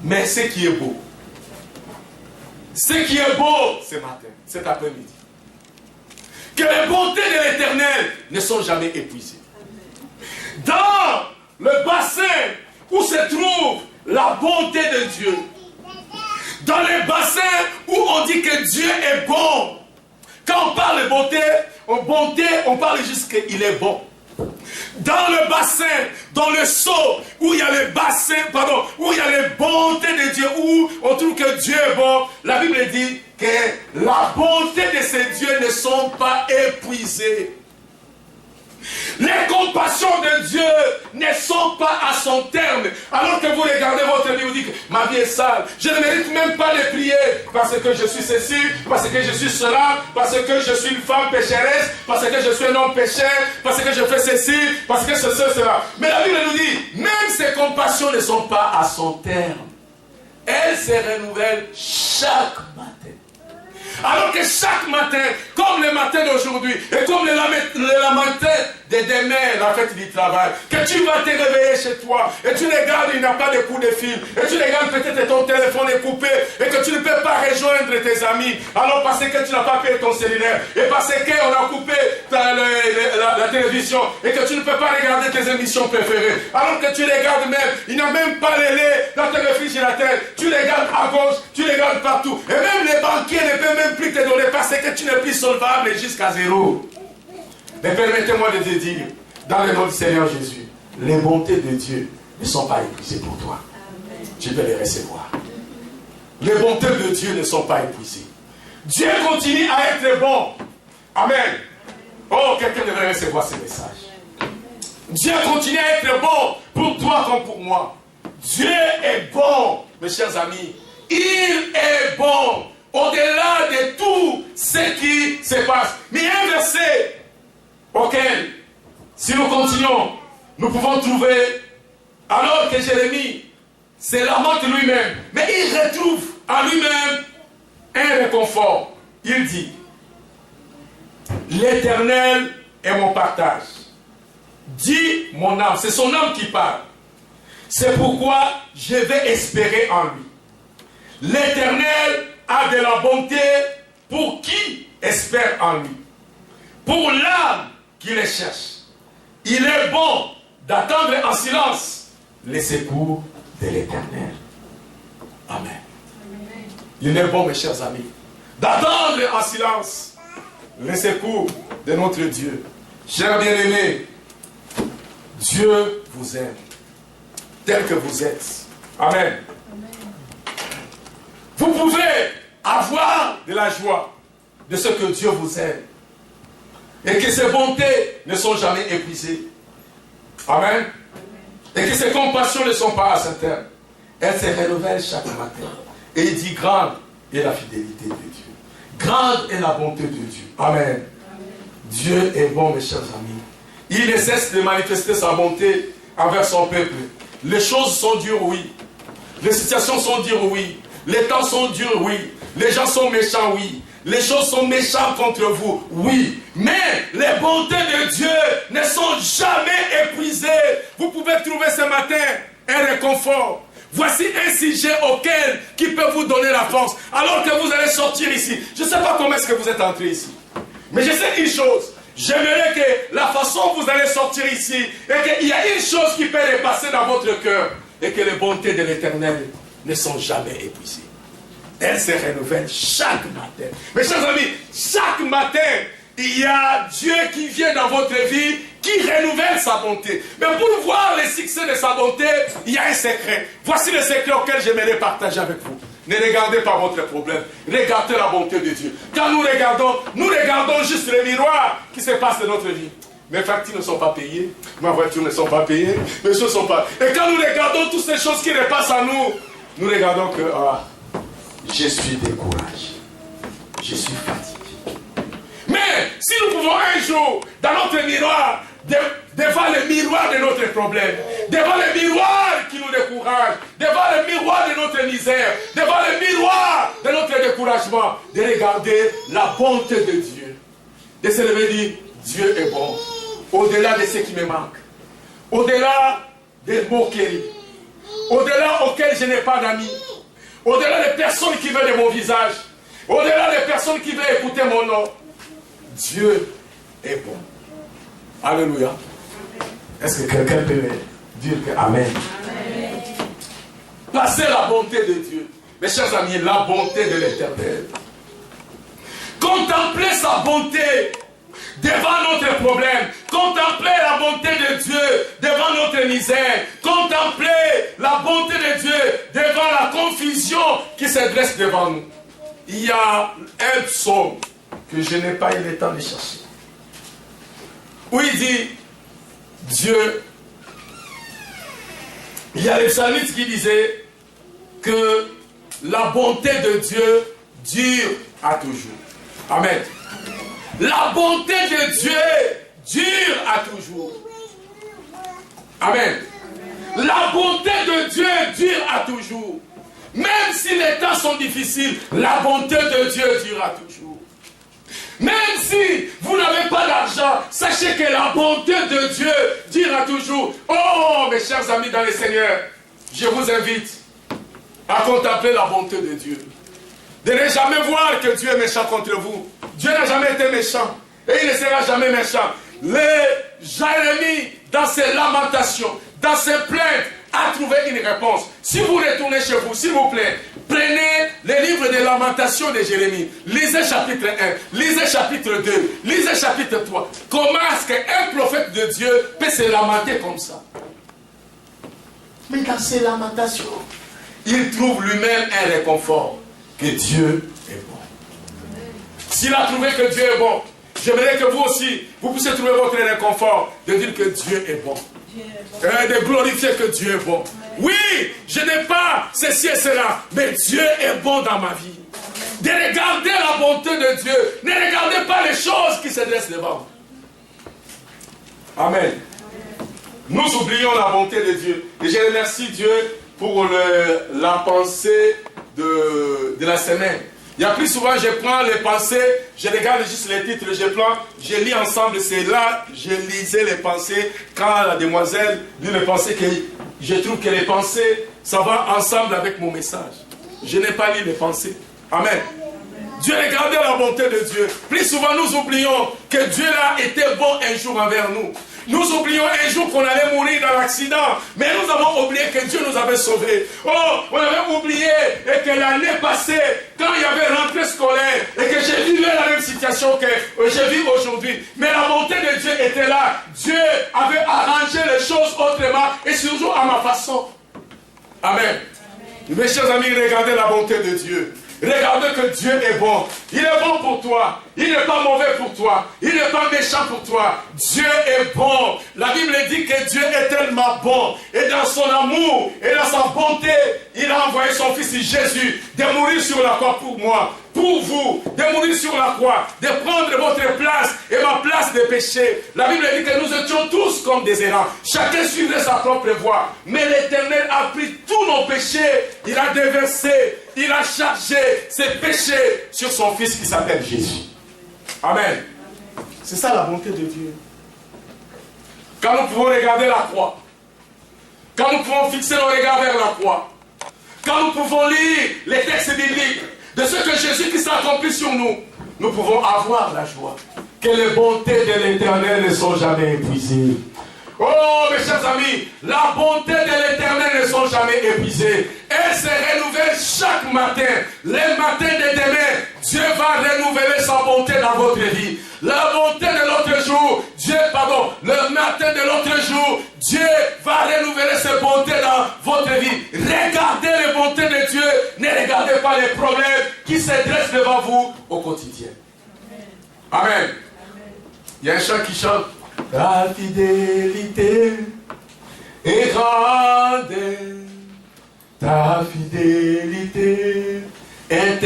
Mais ce qui est beau, ce matin, cet après-midi, que les bontés de l'Éternel ne sont jamais épuisées. Dans le bassin où se trouve la bonté de Dieu, dans les bassins où on dit que Dieu est bon, quand on parle de bonté, on parle juste qu'il est bon. Dans le bassin, dans le seau, où il y a les bassins, où il y a les bontés de Dieu, où on trouve que Dieu est bon, la Bible dit que la bonté de ces dieux ne sont pas épuisées. Les compassions de Dieu ne sont pas à son terme. Alors que vous regardez votre vie, vous dites que ma vie est sale. Je ne mérite même pas de prier parce que je suis ceci, parce que je suis cela, parce que je suis une femme pécheresse, parce que je suis un homme pécheur, parce que je fais ceci, parce que cela. Mais la Bible nous dit, même ces compassions ne sont pas à son terme. Elles se renouvellent chaque matin. Alors que chaque matin, comme le matin d'aujourd'hui, et comme le matin de demain, la fête du travail, que tu vas te réveiller chez toi, et tu regardes, il n'y a pas de coup de fil, et tu regardes peut-être ton téléphone est coupé, et que tu ne peux pas rejoindre tes amis, alors parce que tu n'as pas payé ton cellulaire, et parce qu'on a coupé la télévision, et que tu ne peux pas regarder tes émissions préférées, alors que tu regardes même, il n'y a même pas le lait dans tes réfrigérateurs, tu regardes à gauche, tu regardes partout, et même les banquiers ne peuvent même plus te donner parce que tu n'es plus solvable jusqu'à zéro. Mais permettez-moi de te dire, dans le nom du Seigneur Jésus, les bontés de Dieu ne sont pas épuisées pour toi. Amen. Tu peux les recevoir. Les bontés de Dieu ne sont pas épuisées. Dieu continue à être bon. Amen. Oh, quelqu'un devrait recevoir ce message. Dieu continue à être bon pour toi comme pour moi. Dieu est bon, mes chers amis. Il est bon. Au-delà de tout ce qui se passe. Mais il y a un verset auquel, si nous continuons, nous pouvons trouver, alors que Jérémie se lamente lui-même, mais il retrouve en lui-même un réconfort. Il dit, l'Éternel est mon partage. Dit mon âme, c'est son âme qui parle. C'est pourquoi je vais espérer en lui. L'Éternel a de la bonté pour qui espère en lui. Pour l'âme qui le cherche. Il est bon d'attendre en silence les secours de l'Éternel. Amen. Il est bon, mes chers amis, d'attendre en silence les secours de notre Dieu. Chers bien-aimés, Dieu vous aime tel que vous êtes. Amen. Vous pouvez avoir de la joie de ce que Dieu vous aime. Et que ses bontés ne sont jamais épuisées. Amen. Et que ses compassions ne sont pas à son terme. Elles se renouvellent chaque matin. Et il dit, grande est la fidélité de Dieu. Grande est la bonté de Dieu. Amen. Amen. Dieu est bon, mes chers amis. Il ne cesse de manifester sa bonté envers son peuple. Les choses sont dures, oui. Les situations sont dures, oui. Les temps sont durs, oui. Les gens sont méchants, oui. Les choses sont méchantes contre vous, oui. Mais les bontés de Dieu ne sont jamais épuisées. Vous pouvez trouver ce matin un réconfort. Voici un sujet qui peut vous donner la force. Alors que vous allez sortir ici. Je ne sais pas comment est-ce que vous êtes entré ici. Mais je sais une chose. J'aimerais que la façon dont vous allez sortir ici, et qu'il y a une chose qui peut repasser dans votre cœur, et que les bontés de l'Éternel ne sont jamais épuisées. Elles se renouvellent chaque matin. Mes chers amis, chaque matin, il y a Dieu qui vient dans votre vie, qui renouvelle sa bonté. Mais pour voir le succès de sa bonté, il y a un secret. Voici le secret auquel j'aimerais partager avec vous. Ne regardez pas votre problème. Regardez la bonté de Dieu. Quand nous regardons juste le miroir qui se passe de notre vie. Mes factures ne sont pas payées. Ma voiture ne sont pas payées. Mes choses ne sont pas... Et quand nous regardons toutes ces choses qui repassent à nous, nous regardons que... je suis découragé. Je suis fatigué. Mais si nous pouvons un jour, dans notre miroir, devant le miroir de notre problème, devant le miroir qui nous décourage, devant le miroir de notre misère, devant le miroir de notre découragement, de regarder la bonté de Dieu, de se lever et dire, Dieu est bon, au-delà de ce qui me manque, au-delà des moqueries, au-delà auquel je n'ai pas d'amis, au-delà des personnes qui veulent de mon visage, au-delà des personnes qui veulent écouter mon nom. Dieu est bon. Alléluia. Est-ce que quelqu'un peut me dire que Amen? Passez la bonté de Dieu. Mes chers amis, la bonté de l'Éternel. Contemplez sa bonté devant notre problème. Contemplez la bonté de Dieu devant notre misère. Contemplez la bonté de Dieu devant la confusion qui se dresse devant nous. Il y a un psaume que je n'ai pas eu le temps de chercher, où il dit, Dieu, il y a les psalmistes qui disaient que la bonté de Dieu dure à toujours. Amen. La bonté de Dieu dure à toujours. Amen. La bonté de Dieu dure à toujours. Même si les temps sont difficiles, la bonté de Dieu dure à toujours. Même si vous n'avez pas d'argent, sachez que la bonté de Dieu dure à toujours. Oh, mes chers amis dans le Seigneur, je vous invite à contempler la bonté de Dieu. De ne jamais voir que Dieu est méchant contre vous. Dieu n'a jamais été méchant et il ne sera jamais méchant. Jérémie, dans ses lamentations, dans ses plaintes, a trouvé une réponse. Si vous retournez chez vous, s'il vous plaît, prenez les livres de lamentation de Jérémie. Lisez chapitre 1, lisez chapitre 2, lisez chapitre 3. Comment est-ce qu'un prophète de Dieu peut se lamenter comme ça? Mais dans ses lamentations, il trouve lui-même un réconfort. Que Dieu est bon. S'il a trouvé que Dieu est bon, j'aimerais que vous aussi, vous puissiez trouver votre réconfort de dire que Dieu est bon. De glorifier que Dieu est bon. Oui, je n'ai pas ceci et cela, mais Dieu est bon dans ma vie. De regarder la bonté de Dieu. Ne regardez pas les choses qui se dressent devant vous. Amen. Nous oublions la bonté de Dieu. Et je remercie Dieu pour la pensée de la semaine. Il y a plus souvent, je prends les pensées, je regarde juste les titres, je lis ensemble, c'est là, je lisais les pensées, quand la demoiselle lit les pensées, que je trouve que les pensées, ça va ensemble avec mon message. Je n'ai pas lu les pensées. Amen. Dieu, regardez la bonté de Dieu. Plus souvent, nous oublions que Dieu a été bon un jour envers nous. Nous oublions un jour qu'on allait mourir dans l'accident, mais nous avons oublié que Dieu nous avait sauvés. Oh, on avait oublié et que l'année passée, quand il y avait rentrée scolaire et que je vivais la même situation que je vis aujourd'hui, mais la bonté de Dieu était là. Dieu avait arrangé les choses autrement et toujours à ma façon. Amen. Mes chers amis, regardez la bonté de Dieu. Regardez que Dieu est bon. Il est bon pour toi. Il n'est pas mauvais pour toi. Il n'est pas méchant pour toi. Dieu est bon. La Bible dit que Dieu est tellement bon. Et dans son amour et dans sa bonté, il a envoyé son fils Jésus de mourir sur la croix pour moi, pour vous, de mourir sur la croix, de prendre votre place et ma place de péché. La Bible dit que nous étions tous comme des errants. Chacun suivait sa propre voie. Mais l'Éternel a pris tous nos péchés. Il a déversé, il a chargé ses péchés sur son fils qui s'appelle Jésus. Amen. C'est ça la bonté de Dieu. Quand nous pouvons regarder la croix, quand nous pouvons fixer nos regards vers la croix, quand nous pouvons lire les textes bibliques de ce que Jésus-Christ a accompli sur nous, nous pouvons avoir la joie. Que les bontés de l'Éternel ne sont jamais épuisées. Oh, mes chers amis, la bonté de l'Éternel ne sont jamais épuisées. Elle se renouvelle chaque matin. Les matins de demain, Dieu va renouveler sa bonté dans votre vie. La bonté de l'autre jour, le matin de l'autre jour, Dieu va renouveler ses bontés dans votre vie. Regardez les bontés de Dieu. Ne regardez pas les problèmes qui se dressent devant vous au quotidien. Amen. Il y a un chant qui chante. Ta fidélité est grande, ta fidélité est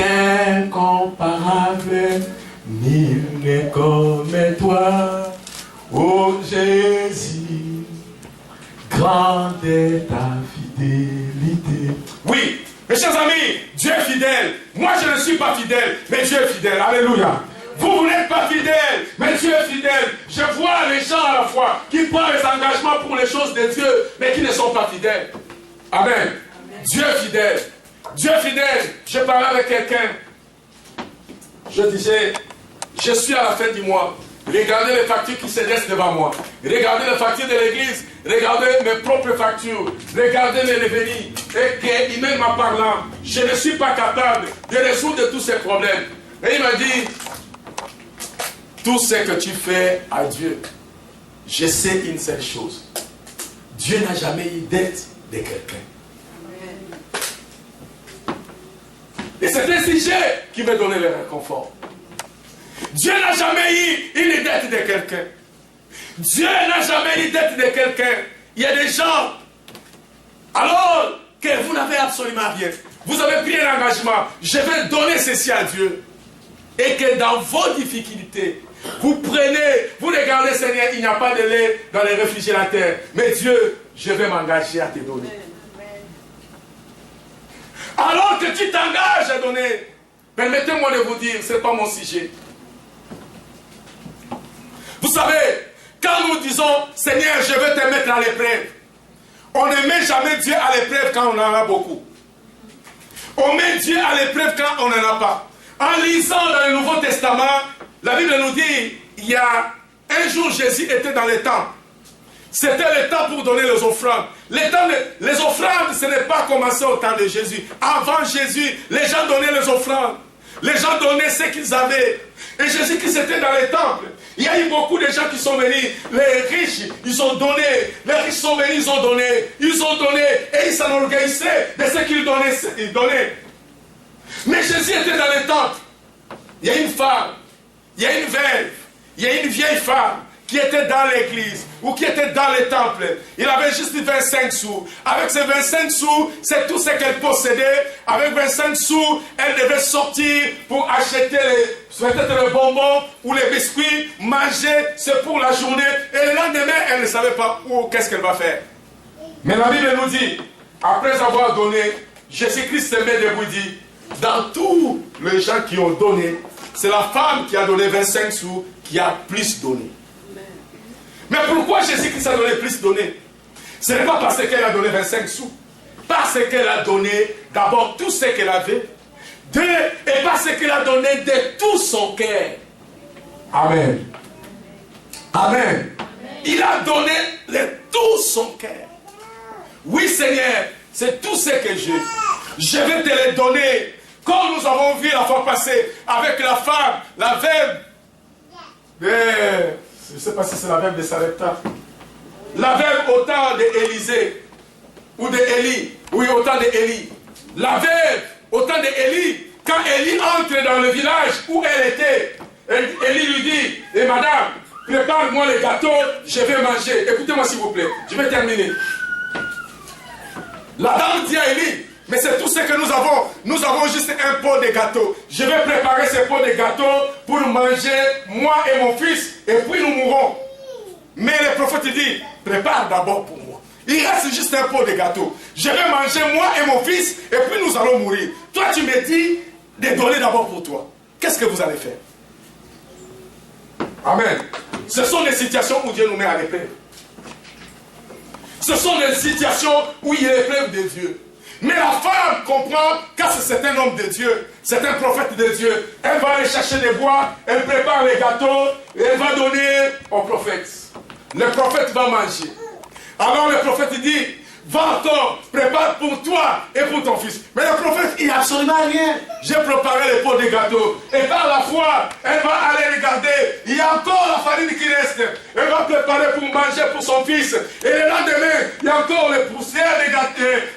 incomparable, nul n'est comme toi, ô Jésus, grande est ta fidélité. Oui, mes chers amis, Dieu est fidèle. Moi je ne suis pas fidèle, mais Dieu est fidèle. Alléluia. Vous n'êtes pas fidèle, mais Dieu est fidèle. Je vois les gens à la fois qui prennent les engagements pour les choses de Dieu, mais qui ne sont pas fidèles. Amen. Amen. Dieu est fidèle. Dieu est fidèle. Je parlais avec quelqu'un. Je disais, je suis à la fin du mois. Regardez les factures qui se laissent devant moi. Regardez les factures de l'église. Regardez mes propres factures. Regardez mes revenus. Et que, humainement parlant, je ne suis pas capable de résoudre tous ces problèmes. Et il m'a dit, tout ce que tu fais à Dieu, je sais une seule chose. Dieu n'a jamais eu dette de quelqu'un. Et c'est ainsi qui me donnait le réconfort. Dieu n'a jamais eu une dette de quelqu'un. Dieu n'a jamais eu dette de quelqu'un. Il y a des gens, alors que vous n'avez absolument rien. Vous avez pris un engagement. Je vais donner ceci à Dieu. Et que dans vos difficultés, vous prenez, vous regardez, Seigneur, il n'y a pas de lait dans les réfrigérateurs. Mais Dieu, je vais m'engager à te donner. Alors que tu t'engages à donner, permettez-moi de vous dire, ce n'est pas mon sujet. Vous savez, quand nous disons, Seigneur, je veux te mettre à l'épreuve, on ne met jamais Dieu à l'épreuve quand on en a beaucoup. On met Dieu à l'épreuve quand on n'en a pas. En lisant dans le Nouveau Testament, la Bible nous dit, il y a un jour, Jésus était dans le temple. C'était le temps pour donner les offrandes. Les offrandes, ce n'est pas commencé au temps de Jésus. Avant Jésus, les gens donnaient les offrandes. Les gens donnaient ce qu'ils avaient. Et Jésus qui était dans le temple, il y a eu beaucoup de gens qui sont venus. Les riches, ils ont donné. Les riches sont venus, ils ont donné. Ils ont donné et ils s'enorgueillissaient de ce qu'ils donnaient. Mais Jésus était dans le temple. Il y a une femme, il y a une veuve, il y a une vieille femme qui était dans l'église ou qui était dans le temple. Il avait juste 25 sous. Avec ces 25 sous, c'est tout ce qu'elle possédait. Avec 25 sous, elle devait sortir pour acheter peut-être les bonbons ou les biscuits, manger, c'est pour la journée. Et le lendemain, elle ne savait pas qu'est-ce qu'elle va faire. Mais la Bible nous dit, après avoir donné, Jésus-Christ se met debout et dit, dans tous les gens qui ont donné, c'est la femme qui a donné 25 sous qui a plus donné. Mais pourquoi Jésus-Christ a donné plus donné? Ce n'est pas parce qu'elle a donné 25 sous. Parce qu'elle a donné d'abord tout ce qu'elle avait. Et parce qu'elle a donné de tout son cœur. Amen. Amen. Il a donné de tout son cœur. Oui Seigneur, c'est tout ce que j'ai. Je vais te le donner. Comme nous avons vu la fois passée avec la femme, la veuve. Je ne sais pas si c'est la veuve de Sarepta. La veuve au temps d'Élisée. Ou d'Élie. Oui, au temps d'Élie. La veuve au temps d'Élie. Quand Élie entre dans le village où elle était, Élie lui dit, et madame, prépare-moi les gâteaux, je vais manger. Écoutez-moi s'il vous plaît, je vais terminer. La dame dit à Élie, mais c'est tout ce que nous avons. Nous avons juste un pot de gâteaux. Je vais préparer ce pot de gâteaux pour manger, moi et mon fils, et puis nous mourrons. Mais le prophète dit, prépare d'abord pour moi. Il reste juste un pot de gâteaux. Je vais manger moi et mon fils, et puis nous allons mourir. Toi, tu me dis de donner d'abord pour toi. Qu'est-ce que vous allez faire? Amen. Ce sont des situations où Dieu nous met à l'épreuve. Ce sont des situations où il y a l'épreuve de Dieu. Mais la femme comprend que c'est un homme de Dieu, c'est un prophète de Dieu. Elle va aller chercher des bois, elle prépare les gâteaux, et elle va donner au prophète. Le prophète va manger. Alors le prophète dit, va encore, prépare pour toi et pour ton fils. Mais le prophète, il n'a absolument rien. J'ai préparé les pots de gâteaux. Et par la foi, elle va aller regarder. Il y a encore la farine qui reste. Elle va préparer pour manger pour son fils. Et le lendemain, il y a encore les poussières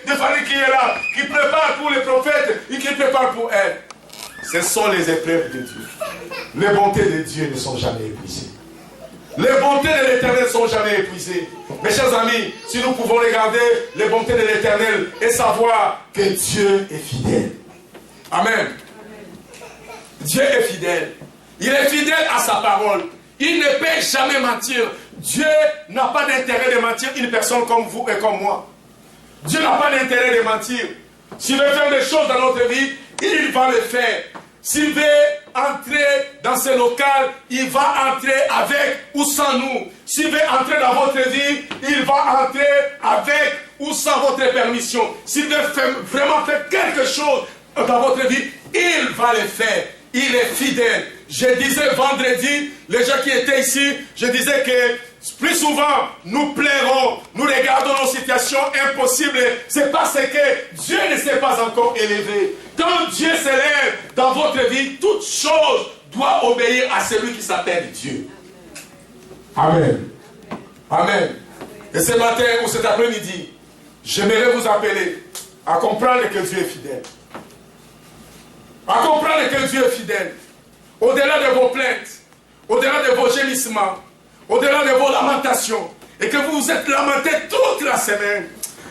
de farine qui est là, qui prépare pour le prophète et qui prépare pour elle. Ce sont les épreuves de Dieu. Les bontés de Dieu ne sont jamais épuisées. Les bontés de l'Éternel ne sont jamais épuisées. Mes chers amis, si nous pouvons regarder les bontés de l'Éternel et savoir que Dieu est fidèle. Amen. Dieu est fidèle. Il est fidèle à sa parole. Il ne peut jamais mentir. Dieu n'a pas d'intérêt de mentir une personne comme vous et comme moi. Dieu n'a pas d'intérêt de mentir. S'il veut faire des choses dans notre vie, il va le faire. s'il veut entrer dans ce local, il va entrer avec ou sans nous. S'il veut entrer dans votre vie, il va entrer avec ou sans votre permission. S'il veut vraiment faire quelque chose dans votre vie, il va le faire. Il est fidèle. Je disais vendredi, les gens qui étaient ici, je disais que plus souvent, nous plairons, nous regardons nos situations impossibles. C'est parce que Dieu ne s'est pas encore élevé. Quand Dieu s'élève dans votre vie, toute chose doit obéir à celui qui s'appelle Dieu. Amen. Amen. Et ce matin ou cet après-midi, j'aimerais vous appeler à comprendre que Dieu est fidèle. À comprendre que Dieu est fidèle. Au-delà de vos plaintes, au-delà de vos gémissements, au-delà de vos lamentations, et que vous vous êtes lamenté toute la semaine.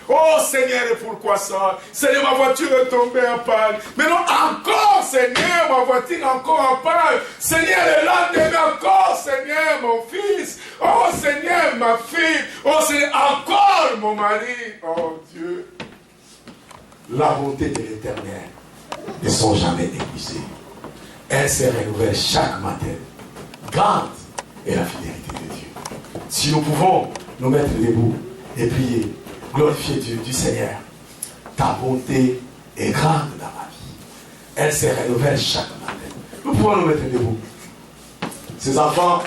Oh Seigneur, et pourquoi ça? Seigneur, ma voiture est tombée en panne. Mais non, encore Seigneur, ma voiture est encore en panne. Seigneur, le lendemain encore, Seigneur, mon fils. Oh Seigneur, ma fille. Oh Seigneur, encore mon mari. Oh Dieu. La bonté de l'Éternel ne sont jamais épuisées. Elle se renouvelle chaque matin. Grande est la fidélité de Dieu. Si nous pouvons nous mettre debout et prier, glorifier Dieu, du Seigneur, ta bonté est grande dans ma vie. Elle se renouvelle chaque matin. Nous pouvons nous mettre debout. Ces enfants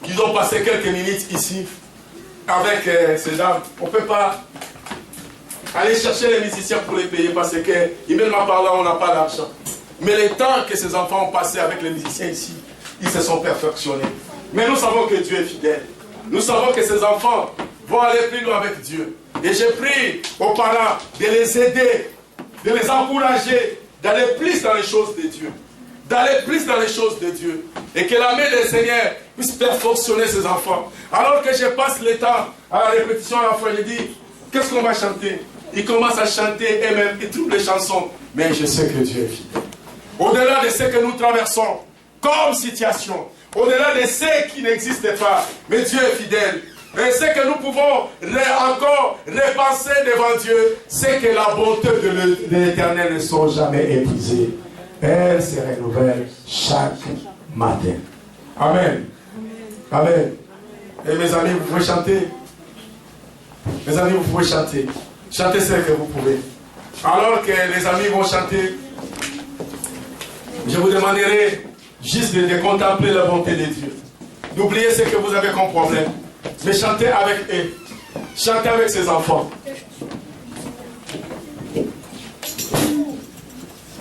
qui ont passé quelques minutes ici avec ces dames, on ne peut pas aller chercher les musiciens pour les payer parce qu'ils viennent m'en parler, on n'a pas d'argent. Mais le temps que ces enfants ont passé avec les musiciens ici, ils se sont perfectionnés. Mais nous savons que Dieu est fidèle. Nous savons que ces enfants vont aller plus loin avec Dieu. Et je prie aux parents de les aider, de les encourager, d'aller plus dans les choses de Dieu. D'aller plus dans les choses de Dieu. Et que la main du Seigneur puisse perfectionner ces enfants. Alors que je passe le temps à la répétition à la fois, je dis, qu'est-ce qu'on va chanter? Ils commencent à chanter eux-mêmes, ils trouvent les chansons. Mais je sais que Dieu est fidèle. Au-delà de ce que nous traversons comme situation, au-delà de ce qui n'existe pas, mais Dieu est fidèle. Et ce que nous pouvons encore repenser devant Dieu, c'est que la bonté de l'Éternel ne sont jamais épuisées. Elle se renouvelle chaque matin. Amen. Amen. Et mes amis, vous pouvez chanter. Mes amis, vous pouvez chanter. Chantez ce que vous pouvez. Alors que les amis vont chanter, je vous demanderai juste de contempler la bonté de Dieu. D'oublier ce que vous avez comme problème. Mais chantez avec eux. Chantez avec ses enfants.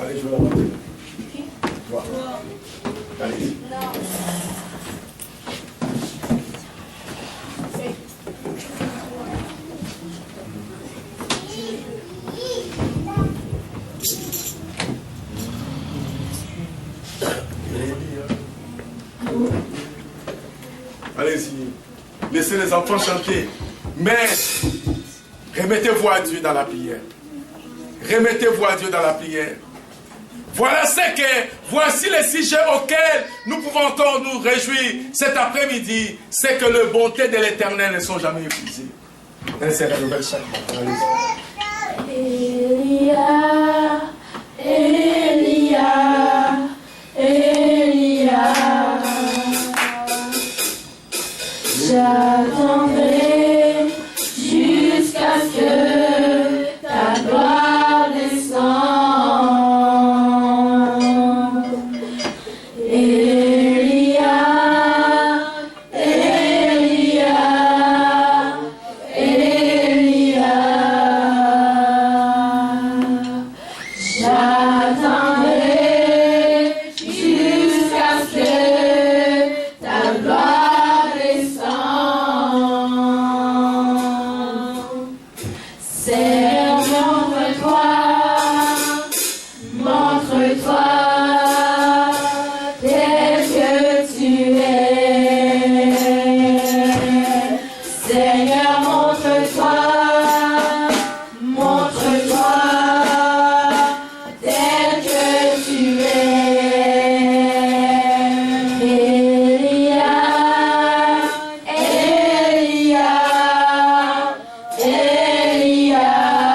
Allez, je vais la battre. Allez. Allez-y. Laissez les enfants chanter. Mais remettez-vous à Dieu dans la prière. Remettez-vous à Dieu dans la prière. Voilà voici les sujets auxquels nous pouvons encore nous réjouir cet après-midi. C'est que les bontés de l'Éternel ne sont jamais épuisées. Elle se renouvelle chaque matin. Elia, Elia, Elia, j'attendrai jusqu'à ce que ta gloire descende. Elia, Elia, Elia, j'attendrai jusqu'à ce que ta gloire descende. Seigneur, montre-toi tel que tu es. Seigneur, montre-toi tel que tu es. Elia, Elia, Elia.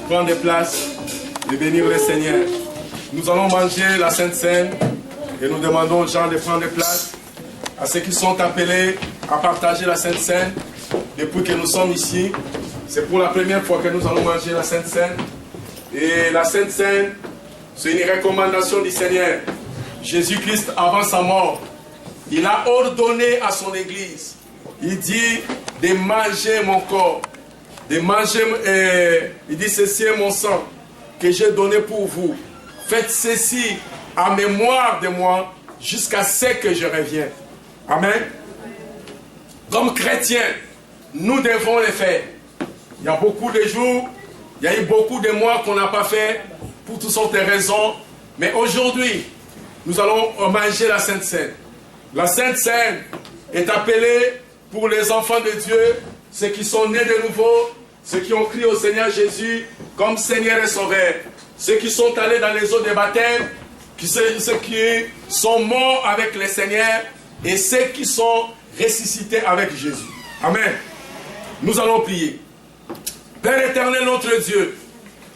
Prendre des places et bénir le Seigneur. Nous allons manger la Sainte Seine et nous demandons aux gens de prendre des places, à ceux qui sont appelés à partager la Sainte Seine. Depuis que nous sommes ici, c'est pour la première fois que nous allons manger la Sainte Seine. Et la Sainte Seine, c'est une recommandation du Seigneur. Jésus-Christ, avant sa mort, il a ordonné à son Église, il dit de manger mon corps. De manger, il dit ceci est mon sang que j'ai donné pour vous. Faites ceci en mémoire de moi jusqu'à ce que je revienne. Amen. Comme chrétiens, nous devons le faire. Il y a beaucoup de jours, il y a eu beaucoup de mois qu'on n'a pas fait pour toutes sortes de raisons. Mais aujourd'hui, nous allons manger la Sainte Seine. La Sainte Seine est appelée pour les enfants de Dieu, ceux qui sont nés de nouveau, ceux qui ont crié au Seigneur Jésus comme Seigneur et Sauveur, ceux qui sont allés dans les eaux de baptême, ceux qui sont morts avec le Seigneur et ceux qui sont ressuscités avec Jésus. Amen. Nous allons prier. Père éternel, notre Dieu,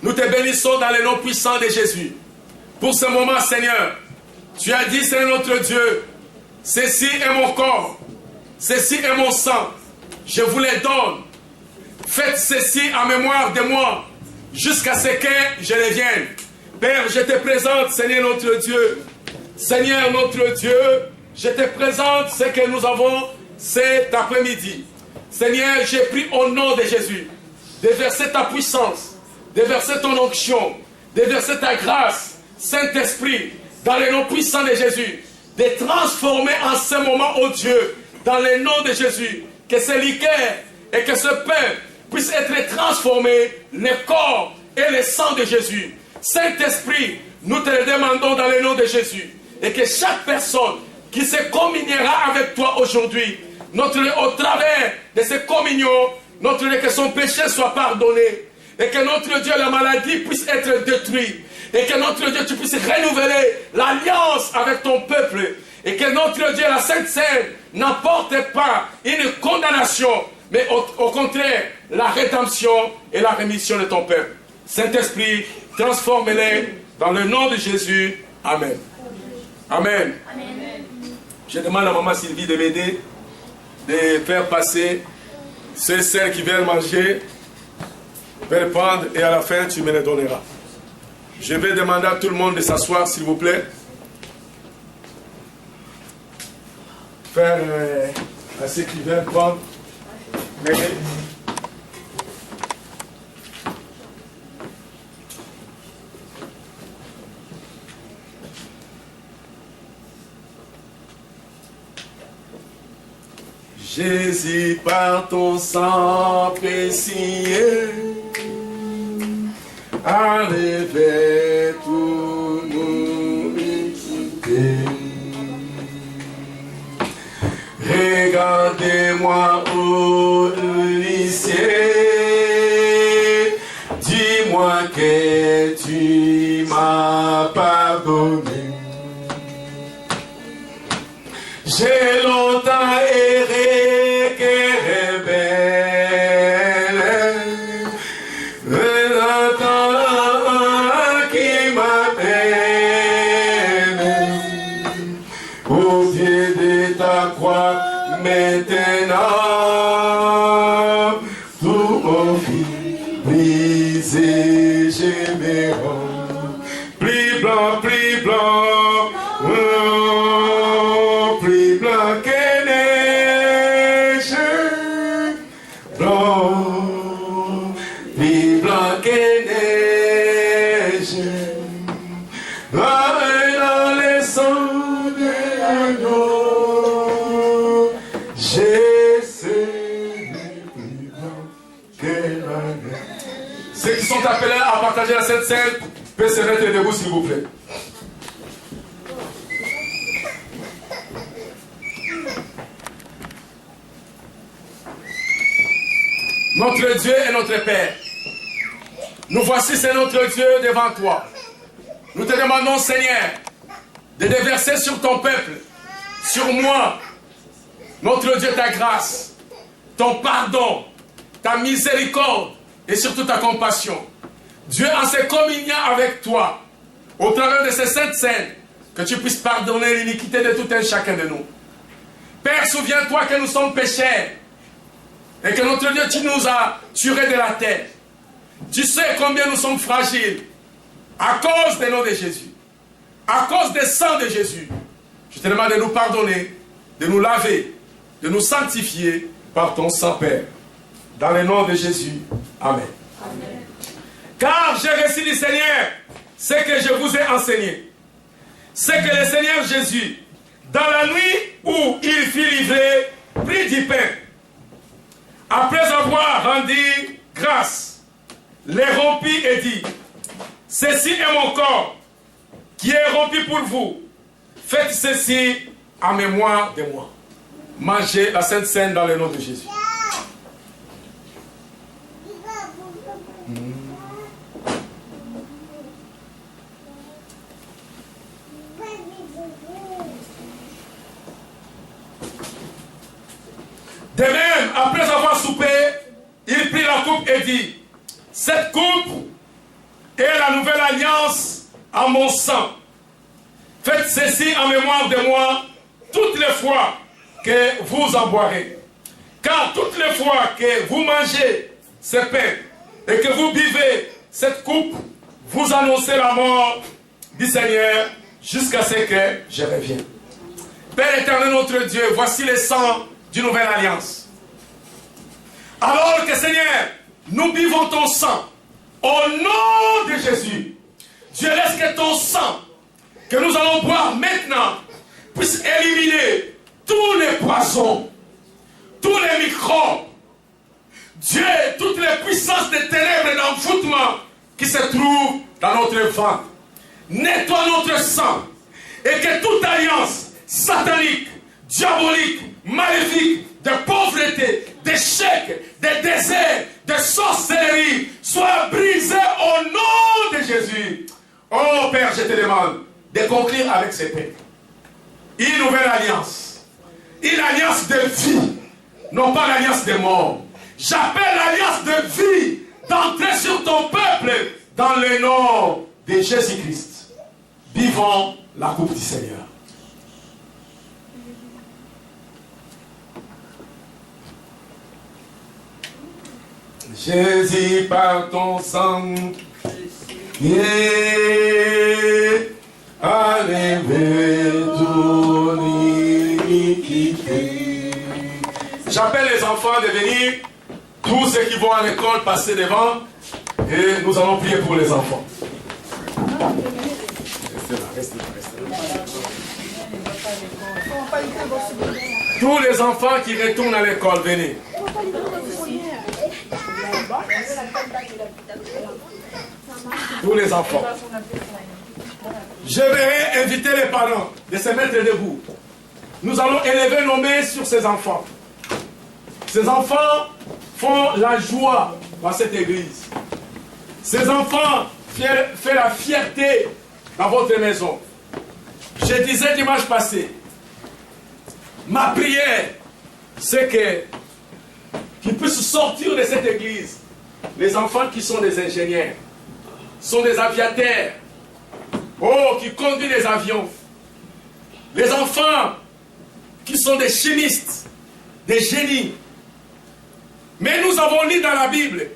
nous te bénissons dans le nom puissant de Jésus. Pour ce moment, Seigneur, tu as dit, Seigneur notre Dieu, ceci est mon corps, ceci est mon sang, je vous les donne. Faites ceci en mémoire de moi, jusqu'à ce que je revienne. Père, je te présente, Seigneur notre Dieu. Seigneur notre Dieu, je te présente ce que nous avons cet après-midi. Seigneur, j'ai pris au nom de Jésus de verser ta puissance, de verser ton onction, de verser ta grâce, Saint-Esprit, dans le nom puissant de Jésus, de transformer en ce moment, oh Dieu, dans le nom de Jésus, que ce liqueur et que ce pain puisse être transformé, le corps et le sang de Jésus. Saint-Esprit, nous te le demandons dans le nom de Jésus, et que chaque personne qui se communiera avec toi aujourd'hui, au travers de ces communions, que son péché soit pardonné, et que notre Dieu, la maladie puisse être détruite, et que notre Dieu, tu puisses renouveler l'alliance avec ton peuple, et que notre Dieu, la Sainte Seine, n'apporte pas une condamnation, mais au contraire, la rédemption et la rémission de ton peuple. Saint-Esprit, transforme-les dans le nom de Jésus. Amen. Amen. Amen. Je demande à maman Sylvie de m'aider, de faire passer ceux et celles qui veulent manger, veulent prendre, et à la fin, tu me les donneras. Je vais demander à tout le monde de s'asseoir, s'il vous plaît. Faire à ceux qui veulent prendre. Mais Jésus, par ton sang précieux, a levé tous nos iniquités. Regardez-moi au lycée, dis-moi que tu m'as pardonné. J'ai longtemps erré, que rebelle, qui m'appelle au pied de ta croix. Maintenant, tout mon fils brisé, je me rends plus blanc, oh, plus blanc que sont appelés à partager la Sainte Seine peuvent se mettre debout, s'il vous plaît. Notre Dieu est notre Père. Nous voici, c'est notre Dieu devant toi. Nous te demandons, Seigneur, de déverser sur ton peuple, sur moi, notre Dieu, ta grâce, ton pardon, ta miséricorde et surtout ta compassion. Dieu, en se communiant avec toi, au travers de ces saintes scènes, que tu puisses pardonner l'iniquité de tout un chacun de nous. Père, souviens-toi que nous sommes pécheurs et que notre Dieu, tu nous as tirés de la terre. Tu sais combien nous sommes fragiles à cause des noms de Jésus, à cause des sangs de Jésus. Je te demande de nous pardonner, de nous laver, de nous sanctifier par ton sang, Père. Dans le nom de Jésus. Amen. Amen. Car j'ai reçu du Seigneur ce que je vous ai enseigné. C'est que le Seigneur Jésus, dans la nuit où il fut livré, prit du pain. Après avoir rendu grâce, les rompit et dit, ceci est mon corps qui est rompu pour vous. Faites ceci en mémoire de moi. Mangez la Sainte Seine dans le nom de Jésus. De même, après avoir soupé, il prit la coupe et dit, cette coupe est la nouvelle alliance en mon sang. Faites ceci en mémoire de moi toutes les fois que vous en boirez. Car toutes les fois que vous mangez ce pain et que vous buvez cette coupe, vous annoncez la mort du Seigneur jusqu'à ce que je revienne. Père éternel notre Dieu, voici le sang d'une nouvelle alliance. Alors que Seigneur, nous buvons ton sang au nom de Jésus. Dieu, laisse que ton sang que nous allons boire maintenant puisse éliminer tous les poisons, tous les microbes. Dieu, toutes les puissances des ténèbres et d'envoûtement qui se trouvent dans notre ventre. Nettoie notre sang et que toute alliance satanique, diabolique, maléfique, de pauvreté, d'échec, de désert, de sorcellerie soit brisée au nom de Jésus. Oh Père, je te demande de conclure avec ces peuples une nouvelle alliance. Une alliance de vie, non pas l'alliance de mort. J'appelle l'alliance de vie d'entrer sur ton peuple dans le nom de Jésus-Christ. Vivons la coupe du Seigneur. Jésus, par ton sang, enlevé ton iniquité. J'appelle les enfants de venir, tous ceux qui vont à l'école passer devant, et nous allons prier pour les enfants. Restez là, restez là, restez là. Tous les enfants qui retournent à l'école, venez. Tous les enfants. Je vais inviter les parents de se mettre debout. Nous allons élever nos mains sur ces enfants. Ces enfants font la joie dans cette église. Ces enfants font la fierté dans votre maison. Je disais dimanche passé, ma prière, c'est qu'ils puissent sortir de cette église les enfants qui sont des ingénieurs, sont des aviateurs, qui conduisent des avions, les enfants qui sont des chimistes, des génies. Mais nous avons lu dans la Bible,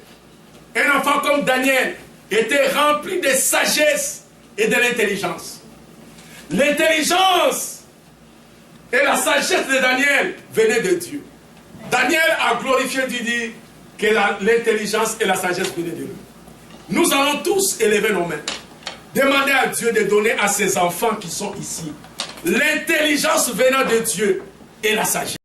un enfant comme Daniel était rempli de sagesse et de l'intelligence. L'intelligence et la sagesse de Daniel venaient de Dieu. Daniel a glorifié Dieu, dit que l'intelligence et la sagesse venaient de lui. Nous allons tous élever nos mains. Demander à Dieu de donner à ces enfants qui sont ici l'intelligence venant de Dieu et la sagesse.